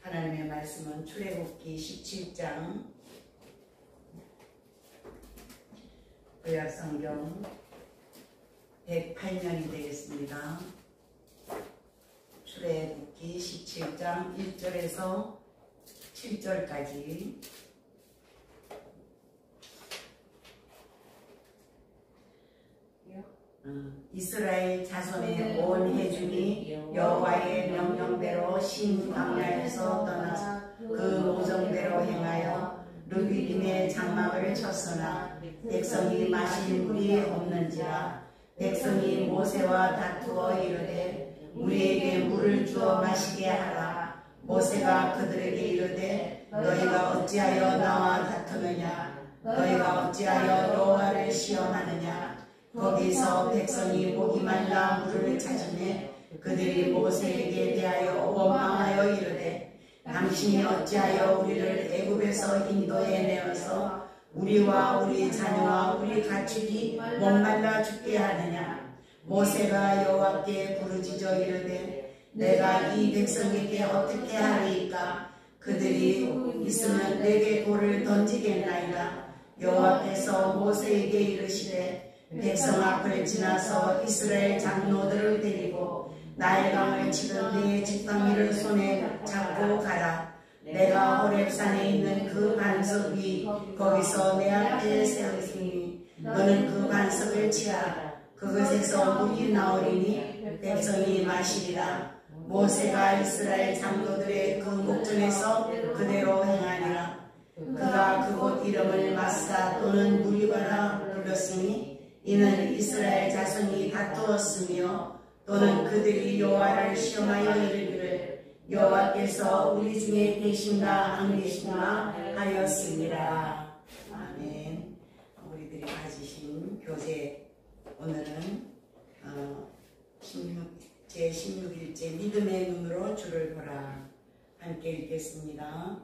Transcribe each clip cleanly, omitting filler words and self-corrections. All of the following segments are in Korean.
하나님의 말씀은 출애굽기 17장 구약성경 108년이 되겠습니다. 출애굽기 17장 1절에서 7절까지 이스라엘 자손의 온 회중이 여호와의 명령대로 신 광야에서 떠나 그 오정대로 행하여 르비딤의 장막을 쳤으나 백성이 마실 물이 없는지라. 백성이 모세와 다투어 이르되 우리에게 물을 주어 마시게 하라. 모세가 그들에게 이르되 너희가 어찌하여 나와 다투느냐. 너희가 어찌하여 여호와를 시험하느냐. 거기서 백성이 목이 말라 물을 찾으매 그들이 모세에게 대하여 원망하여 이르되 당신이 어찌하여 우리를 애굽에서 인도해 내어서 우리와 우리 자녀와 우리 가축이 목말라 죽게 하느냐. 모세가 여호와께 부르짖어 이르되 내가 이 백성에게 어떻게 하리이까. 그들이 있으면 내게 돌을 던지겠나이다. 여호와께서 모세에게 이르시되 백성 앞을 지나서 이스라엘 장로들을 데리고 나일강을 치던 네 지팡이를 손에 잡고 가라. 내가 호렙산에 있는 그 반석 위 거기서 내 앞에 세우시니 너는 그 반석을 치라. 그것에서 물이 나오리니 백성이 마시리라. 모세가 이스라엘 장로들의 그 목전에서 그대로 행하니라. 그가 그곳 이름을 마사 또는 무리바라 불렀으니 이는 이스라엘 자손이 다투었으며 또는 그들이 여호와를 시험하여 이르기를 여호와께서 우리 중에 계신가 안 계신가 하였습니다. 아멘. 우리들이 가지신 교재 오늘은 제16일째 믿음의 눈으로 주를 보라 함께 읽겠습니다.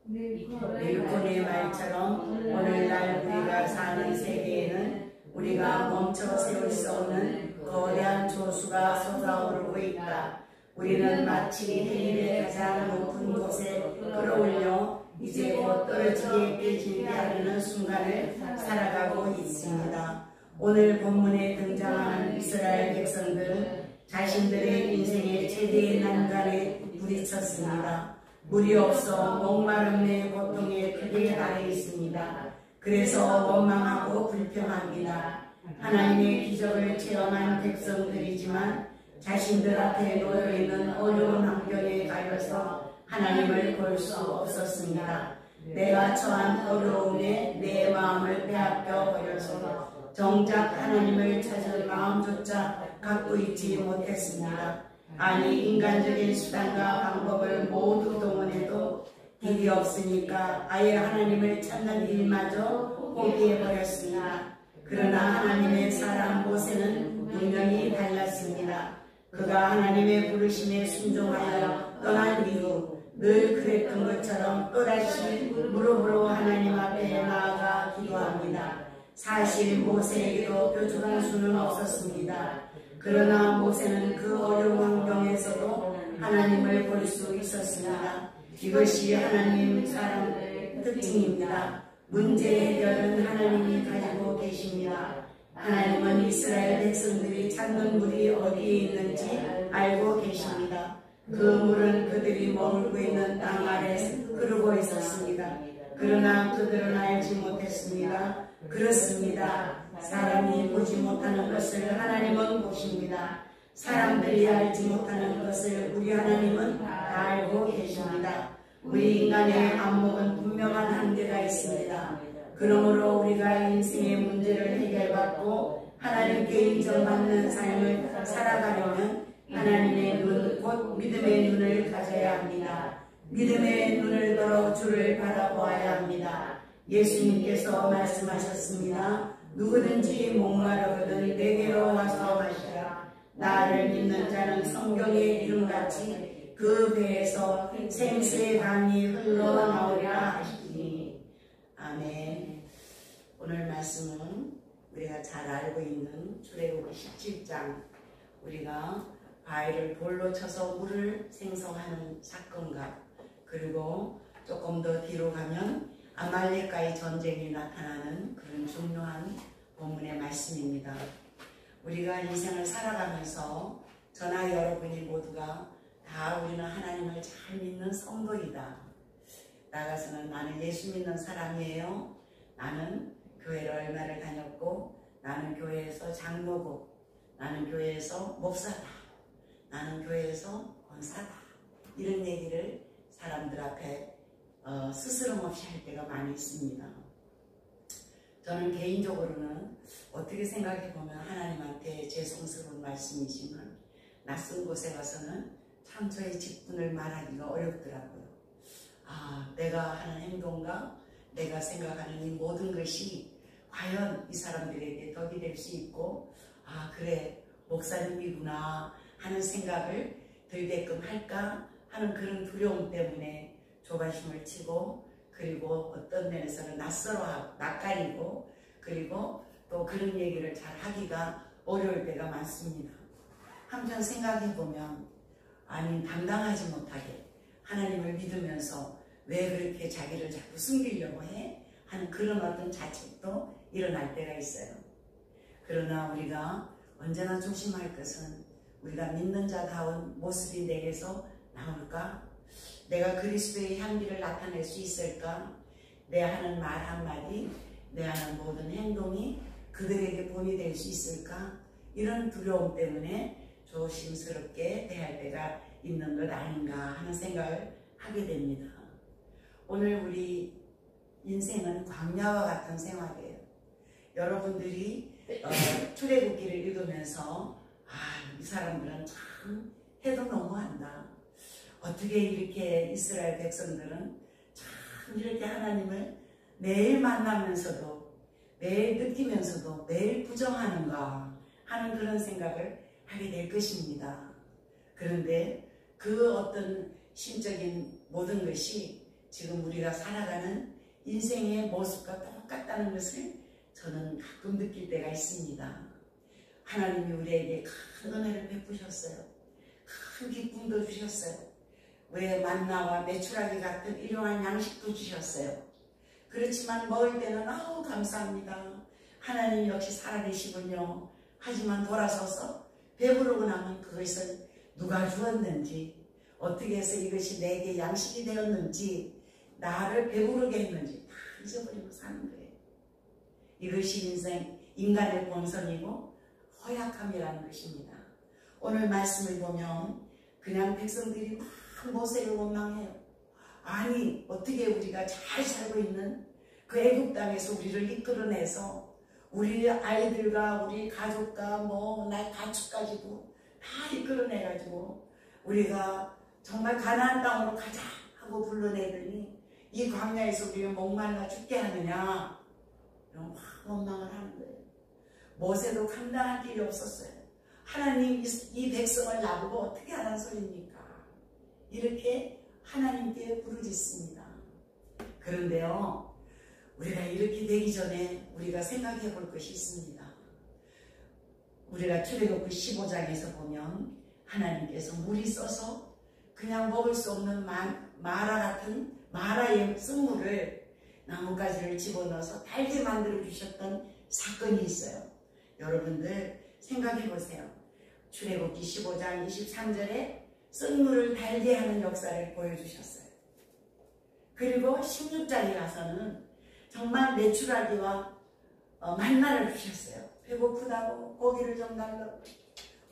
밀콘의 말처럼 오늘날 우리가 사는 세계에는 우리가 멈춰 세울 수 없는 거대한 조수가 솟아오르고 있다. 우리는 마치 해일의 가장 높은 곳에 끌어올려 이제 곧 떨어지게 깨지게 하려는 순간을 살아가고 있습니다. 오늘 본문에 등장하는 이스라엘 백성들은 자신들의 인생의 최대의 난간에 부딪혔습니다. 물이 없어 목마름의 고통에 크게 달해 있습니다. 그래서 원망하고 불평합니다. 하나님의 기적을 체험한 백성들이지만 자신들 앞에 놓여있는 어려운 환경에 가려서 하나님을 볼 수 없었습니다. 내가 처한 어려움에 내 마음을 빼앗겨 버려서 정작 하나님을 찾을 마음조차 갖고 있지 못했습니다. 아니 인간적인 수단과 방법을 모두 동원해도 길이 없으니까 아예 하나님을 찾는 일마저 포기해버렸습니다. 그러나 하나님의 사람 모세는 분명히 달랐습니다. 그가 하나님의 부르심에 순종하여 떠난 이후 늘 그랬던 것처럼 또다시 무릎으로 하나님 앞에 나아가 기도합니다. 사실 모세에게도 뾰족한 수는 없었습니다. 그러나 모세는 그 어려운 환경에서도 하나님을 볼 수 있었습니다. 이것이 하나님 사람의 특징입니다. 문제 해결은 하나님이 가지고 계십니다. 하나님은 이스라엘 백성들이 찾는 물이 어디에 있는지 알고 계십니다. 그 물은 그들이 머물고 있는 땅 아래 흐르고 있었습니다. 그러나 그들은 알지 못했습니다. 그렇습니다. 사람이 보지 못하는 것을 하나님은 보십니다. 사람들이 알지 못하는 것을 우리 하나님은 다 알고 계십니다. 우리 인간의 안목은 분명한 한계가 있습니다. 그러므로 우리가 인생의 문제를 해결받고 하나님께 인정받는 삶을 살아가려면 하나님의 눈, 곧 믿음의 눈을 가져야 합니다. 믿음의 눈을 들어 주를 바라보아야 합니다. 예수님께서 말씀하셨습니다. 누구든지 목마르거든 내게로 와서 마시라. 나를 믿는 자는 성경의 이름같이 그 배에서 생수의 강이 흘러나오리라 하시니. 아멘. 오늘 말씀은 우리가 잘 알고 있는 출애굽기 17장, 우리가 바위를 돌로 쳐서 물을 생성하는 사건과 그리고 조금 더 뒤로 가면 아말렉과의 전쟁이 나타나는 그런 중요한 본문의 말씀입니다. 우리가 인생을 살아가면서 저나 여러분이 모두가 다 우리는 하나님을 잘 믿는 성도이다. 나가서는 나는 예수 믿는 사람이에요. 나는 교회를 얼마를 다녔고 나는 교회에서 장로고 나는 교회에서 목사다. 나는 교회에서 권사다. 이런 얘기를 사람들 앞에 스스럼 없이 할 때가 많이 있습니다. 저는 개인적으로는 어떻게 생각해보면 하나님한테 죄송스러운 말씀이지만 낯선 곳에 가서는 참 저의 직분을 말하기가 어렵더라고요. 내가 하는 행동과 내가 생각하는 이 모든 것이 과연 이 사람들에게 덕이 될 수 있고 그래 목사님이구나 하는 생각을 들게끔 할까 하는 그런 두려움 때문에 조바심을 치고 그리고 어떤 면에서는 낯가리고 그리고 또 그런 얘기를 잘 하기가 어려울 때가 많습니다. 한편 생각해보면 당당하지 못하게 하나님을 믿으면서 왜 그렇게 자기를 자꾸 숨기려고 해? 하는 그런 어떤 자책도 일어날 때가 있어요. 그러나 우리가 언제나 조심할 것은 우리가 믿는 자다운 모습이 내게서 나올까? 내가 그리스도의 향기를 나타낼 수 있을까? 내 하는 말 한마디, 내 하는 모든 행동이 그들에게 본이 될 수 있을까? 이런 두려움 때문에 조심스럽게 대할 때가 있는 것 아닌가 하는 생각을 하게 됩니다. 오늘 우리 인생은 광야와 같은 생활이에요. 여러분들이 출애굽기를 읽으면서 이 사람들은 참 해도 너무한다. 어떻게 이렇게 이스라엘 백성들은 참 이렇게 하나님을 매일 만나면서도 매일 느끼면서도 매일 부정하는가 하는 그런 생각을 하게 될 것입니다. 그런데 그 어떤 심적인 모든 것이 지금 우리가 살아가는 인생의 모습과 똑같다는 것을 저는 가끔 느낄 때가 있습니다. 하나님이 우리에게 큰 은혜를 베푸셨어요. 큰 기쁨도 주셨어요. 왜 만나와 메추라기 같은 일용할 양식도 주셨어요. 그렇지만 먹을 때는 감사합니다. 하나님 역시 살아계시군요. 하지만 돌아서서 배부르고 나면 그것을 누가 주었는지 어떻게 해서 이것이 내게 양식이 되었는지 나를 배부르게 했는지 다 잊어버리고 사는 거예요. 이것이 인간의 본성이고 허약함이라는 것입니다. 오늘 말씀을 보면 그냥 백성들이 막 모세를 원망해요. 어떻게 우리가 잘 살고 있는 그 애굽 땅에서 우리를 이끌어내서 우리 아이들과 우리 가족과 나 가축까지도 다 이끌어내가지고 우리가 정말 가나안 땅으로 가자 하고 불러내더니 이 광야에서 우리를 목말라 죽게 하느냐 이런 원망을 하는 거예요. 모세도 감당할 길이 없었어요. 하나님 이 백성을 나보고 어떻게 하라는 소리입니까? 이렇게 하나님께 부르짖습니다. 그런데요, 우리가 이렇게 되기 전에 우리가 생각해 볼 것이 있습니다. 우리가 출애굽기 15장에서 보면 하나님께서 물이 써서 그냥 먹을 수 없는 마라 같은 마라의 쓴물을 나뭇가지를 집어넣어서 달게 만들어 주셨던 사건이 있어요. 여러분들 생각해 보세요. 출애굽기 15장 23절에 쓴물을 달게 하는 역사를 보여주셨어요. 그리고 16장에 가서는 정말 메추라기와 만나를 주셨어요. 배고프다고 고기를 좀 달라고.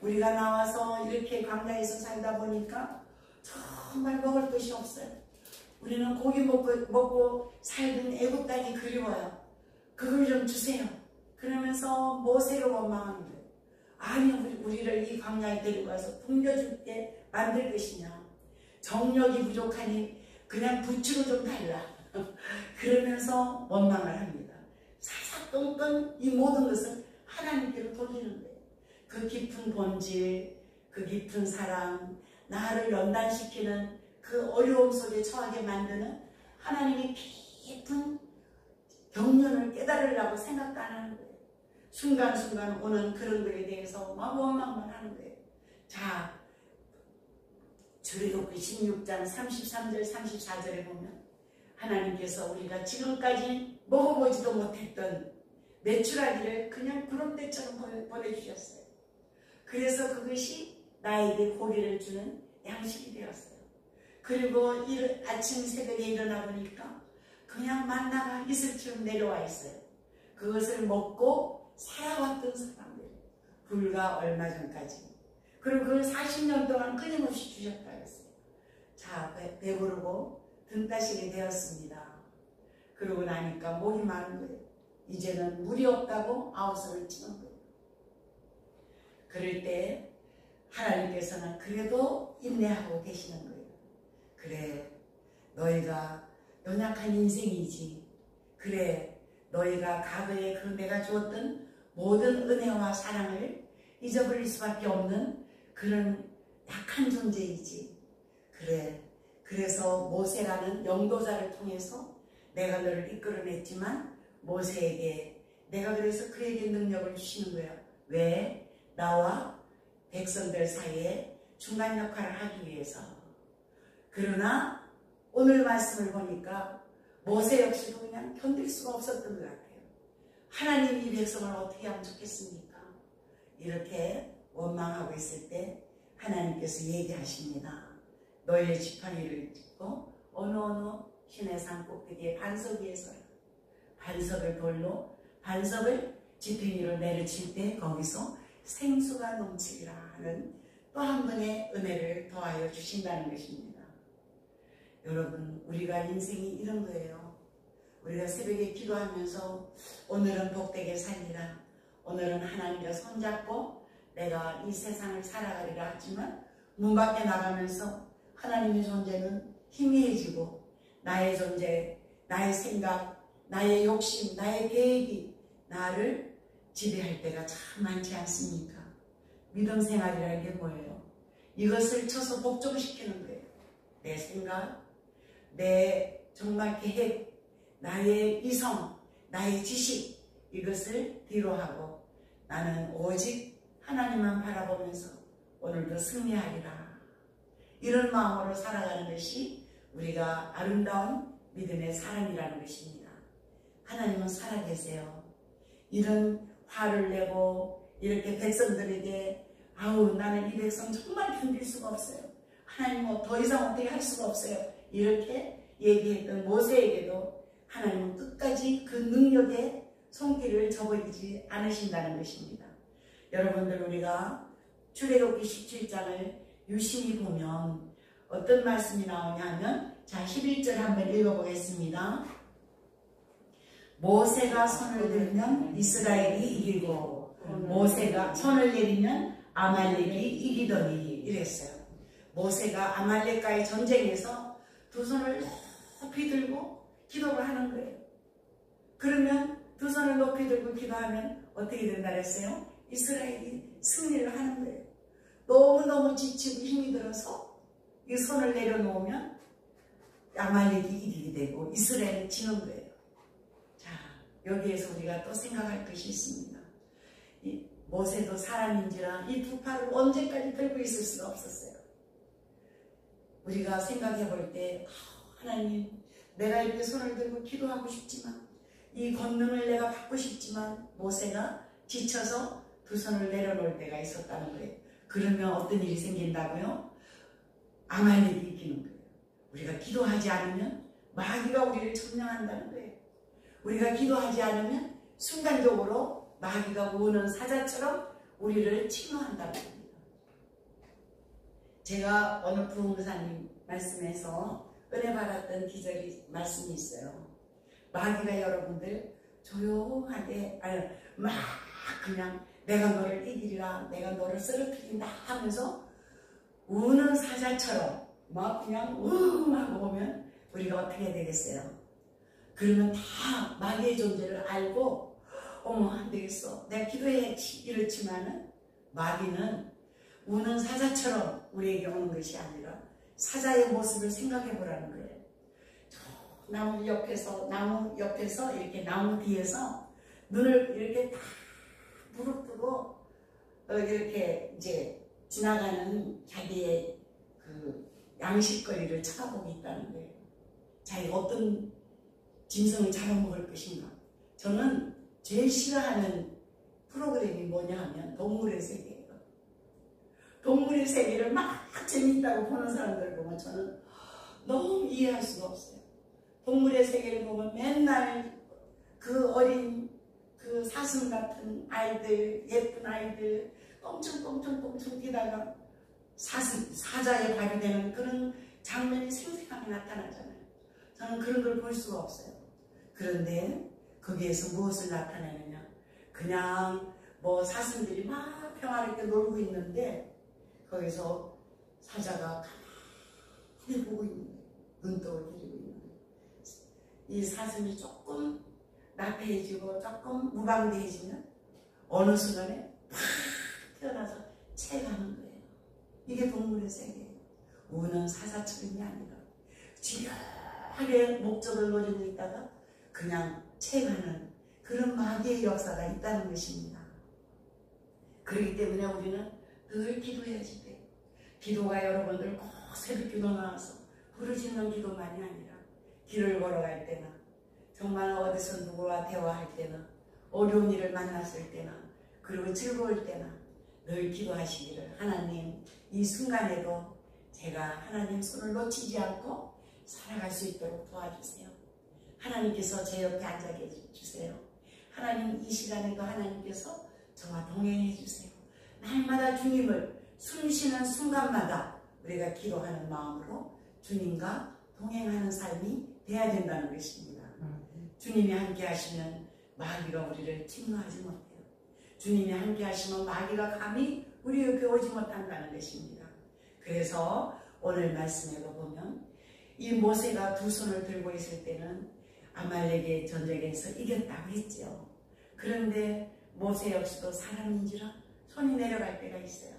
우리가 나와서 이렇게 광야에서 살다 보니까 정말 먹을 것이 없어요. 우리는 고기 먹고 살던 애굽 땅이 그리워요. 그걸 좀 주세요. 그러면서 모세를 원망하는 거예요. 우리를 이 광야에 데리고 가서 굶겨줄게 만들 것이냐. 정력이 부족하니 그냥 부추로 좀 달라. 그러면서 원망을 합니다. 사사건건 이 모든 것을 하나님께로 돌리는 거예요. 그 깊은 본질, 그 깊은 사랑, 나를 연단시키는 그 어려움 속에 처하게 만드는 하나님의 깊은 경륜을 깨달으려고 생각도 안 하는 거예요. 순간순간 오는 그런 것에 대해서 막 원망만 하는 거예요. 자, 출애굽기 16장 33절 34절에 보면 하나님께서 우리가 지금까지 먹어보지도 못했던 메추라기를 그냥 구름대처럼 보내주셨어요. 그래서 그것이 나에게 고기를 주는 양식이 되었어요. 그리고 아침 새벽에 일어나 보니까 그냥 만나가 이슬처럼 내려와 있어요. 그것을 먹고 살아왔던 사람들, 불과 얼마 전까지. 그리고 그걸 40년 동안 끊임없이 주셨다 했어요. 자, 배부르고 등 따시게 되었습니다. 그러고 나니까 목이 마른 거예요. 이제는 물이 없다고 아우성을 치는 거예요. 그럴 때 하나님께서는 그래도 인내하고 계시는 거예요. 그래, 너희가 연약한 인생이지. 그래, 너희가 과거에 그 내가 주었던 모든 은혜와 사랑을 잊어버릴 수밖에 없는 그런 약한 존재이지. 그래, 그래서 모세라는 영도자를 통해서 내가 너를 이끌어냈지만 모세에게 내가 그래서 그에게 능력을 주시는 거야. 왜? 나와 백성들 사이에 중간 역할을 하기 위해서. 그러나 오늘 말씀을 보니까 모세 역시도 그냥 견딜 수가 없었던 것 같아요. 하나님이 이 백성을 어떻게 하면 좋겠습니까? 이렇게 원망하고 있을 때 하나님께서 얘기하십니다. 너희의 지팡이를 짚고 어느 신의 산 꼭대기에 반석 위에 서라. 반석을 돌로 반석을 지팡이로 내려칠 때 거기서 생수가 넘치리라 하는 또 한 번의 은혜를 더하여 주신다는 것입니다. 여러분, 우리가 인생이 이런 거예요. 우리가 새벽에 기도하면서 오늘은 복되게 살리라, 오늘은 하나님과 손잡고 내가 이 세상을 살아가리라 하지만 문 밖에 나가면서 하나님의 존재는 희미해지고 나의 존재, 나의 생각, 나의 욕심, 나의 계획이 나를 지배할 때가 참 많지 않습니까? 믿음 생활이라는 게 뭐예요? 이것을 쳐서 복종시키는 거예요. 내 생각, 내 정말 계획, 나의 이성, 나의 지식, 이것을 뒤로 하고 나는 오직 하나님만 바라보면서 오늘도 승리하리라. 이런 마음으로 살아가는 것이 우리가 아름다운 믿음의 사람이라는 것입니다. 하나님은 살아계세요. 이런 화를 내고 이렇게 백성들에게 아우 나는 이 백성 정말 견딜 수가 없어요. 하나님은 더 이상 어떻게 할 수가 없어요. 이렇게 얘기했던 모세에게도 하나님은 끝까지 그 능력의 손길을 저버리지 않으신다는 것입니다. 여러분들, 우리가 출애굽기 17장을 유심히 보면 어떤 말씀이 나오냐 하면, 자, 11절 한번 읽어보겠습니다. 모세가 손을 들면 이스라엘이 이기고 모세가 손을 내리면 아말렉이 이기더니 이랬어요. 모세가 아말렉과의 전쟁에서 두 손을 높이 들고 기도를 하는 거예요. 그러면 두 손을 높이 들고 기도하면 어떻게 된다 그랬어요? 이스라엘이 승리를 하는 거예요. 너무너무 지치고 힘이 들어서 이 손을 내려놓으면 아말렉이 이기게 되고 이스라엘이 지는 거예요. 자, 여기에서 우리가 또 생각할 것이 있습니다. 이 모세도 사람인지라 이 두 팔을 언제까지 들고 있을 수가 없었어요. 우리가 생각해 볼 때 하나님, 내가 이렇게 손을 들고 기도하고 싶지만 이 권능을 내가 받고 싶지만 모세가 지쳐서 두 손을 내려놓을 때가 있었다는 거예요. 그러면 어떤 일이 생긴다고요? 아말렉이 이기는 거예요. 우리가 기도하지 않으면 마귀가 우리를 점령한다는 거예요. 우리가 기도하지 않으면 순간적으로 마귀가 우는 사자처럼 우리를 침노한다는 겁니다. 제가 어느 부흥사님 말씀에서 은혜 받았던 기절이 말씀이 있어요. 마귀가 여러분들 조용하게 막 그냥 내가 너를 이기리라, 내가 너를 쓰러뜨린다 하면서 우는 사자처럼 막 그냥 하고 오면 우리가 어떻게 되겠어요? 그러면 다 마귀의 존재를 알고 어머 안 되겠어, 내가 기도해야지 이렇지만은 마귀는 우는 사자처럼 우리에게 오는 것이 아니라 사자의 모습을 생각해 보라는 거예요. 나무 옆에서 이렇게 나무 뒤에서 눈을 이렇게 다 부릅뜨고 이렇게 이제 지나가는 자기의 그 양식거리를 찾아보고 있다는 거예요. 자기가 어떤 짐승을 잡아먹을 것인가. 저는 제일 싫어하는 프로그램이 뭐냐 하면 동물의 세계예요. 동물의 세계를 막 재밌다고 보는 사람들 보면 저는 너무 이해할 수가 없어요. 동물의 세계를 보면 맨날 그 어린 그 사슴 같은 아이들, 예쁜 아이들 껑충껑충껑충 뛰다가 사자에 발휘되는 그런 장면이 생생하게 나타나잖아요. 저는 그런 걸 볼 수가 없어요. 그런데 거기에서 무엇을 나타내느냐. 그냥 뭐 사슴들이 막 평화롭게 놀고 있는데 거기서 사자가 가만히 보고 있는 거예요. 눈독을 들이고 있는 거예요. 이 사슴이 조금 나태해지고 조금 무방대해지면 어느 순간에 팍 태어나서 체가는 거예요. 이게 동물의 세계예요. 우는 사자처럼이 아니라 지려하게 목적을 노리고 있다가 그냥 체가는 그런 마귀의 역사가 있다는 것입니다. 그렇기 때문에 우리는 늘 기도해야지 돼요. 기도가 여러분들 꼭 새벽 기도 나와서 부르짖는 기도만이 아니라 길을 걸어갈 때나 정말 어디서 누구와 대화할 때나 어려운 일을 만났을 때나 그리고 즐거울 때나 늘 기도하시기를 하나님 이 순간에도 제가 하나님 손을 놓치지 않고 살아갈 수 있도록 도와주세요. 하나님께서 제 옆에 앉아 계주세요. 하나님 이 시간에도 하나님께서 저와 동행해 주세요. 날마다 주님을 숨쉬는 순간마다 우리가 기도하는 마음으로 주님과 동행하는 삶이 돼야 된다는 것입니다. 주님이 함께 하시면 마귀가 우리를 침노하지 못해요. 주님이 함께 하시면 마귀가 감히 우리 옆에 오지 못한다는 것입니다. 그래서 오늘 말씀에도 보면 이 모세가 두 손을 들고 있을 때는 아말렉의 전쟁에서 이겼다고 했죠. 그런데 모세 역시도 사람인지라 손이 내려갈 때가 있어요.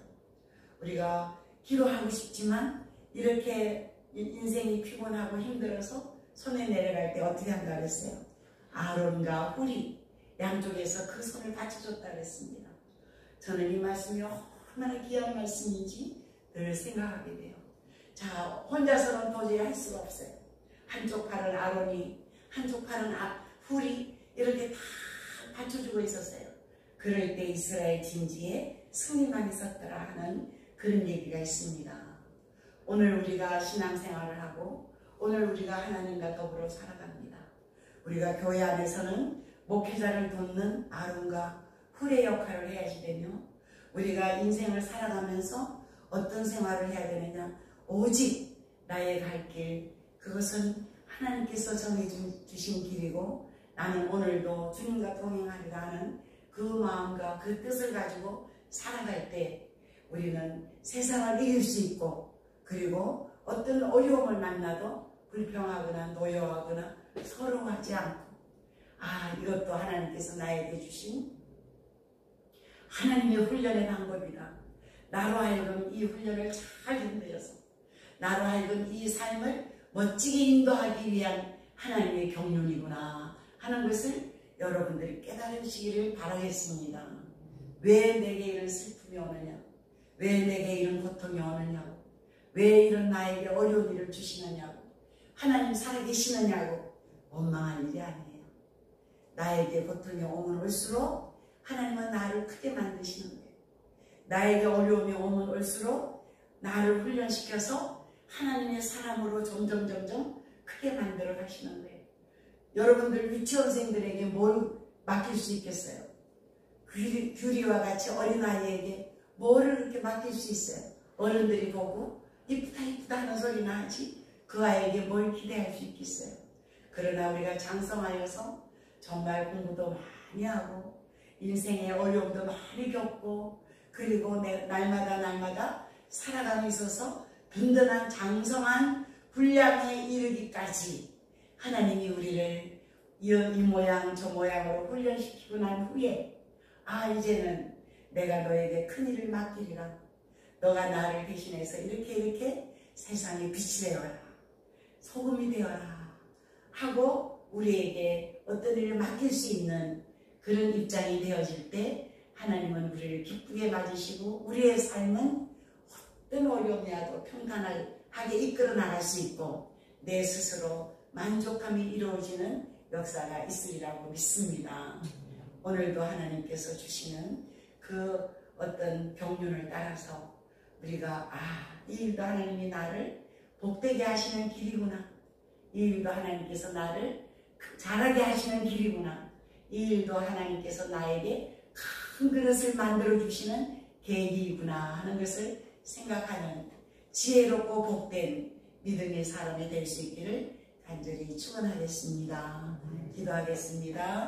우리가 기도하고 싶지만 이렇게 인생이 피곤하고 힘들어서 손에 내려갈 때 어떻게 한다 그랬어요? 아론과 훌이 양쪽에서 그 손을 받쳐줬다 그랬습니다. 저는 이 말씀이 얼마나 귀한 말씀인지 늘 생각하게 돼요. 자, 혼자서는 도저히 할 수가 없어요. 한쪽 팔은 아론이, 한쪽 팔은 훌이 이렇게 다 받쳐주고 있었어요. 그럴 때 이스라엘 진지에 승리만 있었더라 하는 그런 얘기가 있습니다. 오늘 우리가 신앙생활을 하고 오늘 우리가 하나님과 더불어 살아갑니다. 우리가 교회 안에서는 목회자를 돕는 아론과 훌의 역할을 해야지 되며 우리가 인생을 살아가면서 어떤 생활을 해야 되느냐 오직 나의 갈 길 그것은 하나님께서 정해주신 길이고 나는 오늘도 주님과 동행하리라 하는 그 마음과 그 뜻을 가지고 살아갈 때 우리는 세상을 이길 수 있고 그리고 어떤 어려움을 만나도 불평하거나 노여워하거나 서러워하지 않고 이것도 하나님께서 나에게 주신 하나님의 훈련의 방법이다. 나로 하여금 이 훈련을 잘 힘들여서 나로 하여금 이 삶을 멋지게 인도하기 위한 하나님의 경륜이구나 하는 것을 여러분들이 깨달으시기를 바라겠습니다. 왜 내게 이런 슬픔이 오느냐? 왜 내게 이런 고통이 오느냐고? 왜 이런 나에게 어려운 일을 주시느냐고? 하나님 살아계시느냐고? 원망할 일이 아니에요. 나에게 고통이 오면 올수록 하나님은 나를 크게 만드시는 거예요. 나에게 어려움이 오면 올수록 나를 훈련시켜서 하나님의 사람으로 점점 크게 만들어 가시는 거예요. 여러분들 유치원생들에게 뭘 맡길 수 있겠어요? 규리와 같이 어린아이에게 뭐를 그렇게 맡길 수 있어요? 어른들이 보고 이쁘다 하는 소리나 하지 그 아이에게 뭘 기대할 수 있겠어요? 그러나 우리가 장성하여서 정말 공부도 많이 하고 인생의 어려움도 많이 겪고 그리고 날마다 살아가고 있어서 든든한 장성한 분량에 이르기까지 하나님이 우리를 이 모양 저 모양으로 훈련시키고 난 후에 이제는 내가 너에게 큰 일을 맡기리라. 너가 나를 대신해서 이렇게 세상에 빛이 되어라. 소금이 되어라. 하고 우리에게 어떤 일을 맡길 수 있는 그런 입장이 되어질 때 하나님은 우리를 기쁘게 맞으시고 우리의 삶은 어떤 어려움이라도 평탄하게 이끌어 나갈 수 있고 내 스스로 만족함이 이루어지는 역사가 있으리라고 믿습니다. 오늘도 하나님께서 주시는 그 어떤 경륜을 따라서 우리가 이 일도 하나님이 나를 복되게 하시는 길이구나. 이 일도 하나님께서 나를 잘하게 하시는 길이구나. 이 일도 하나님께서 나에게 큰 그릇을 만들어 주시는 계기이구나 하는 것을 생각하는 지혜롭고 복된 믿음의 사람이 될 수 있기를 간절히 축원하겠습니다. 기도하겠습니다.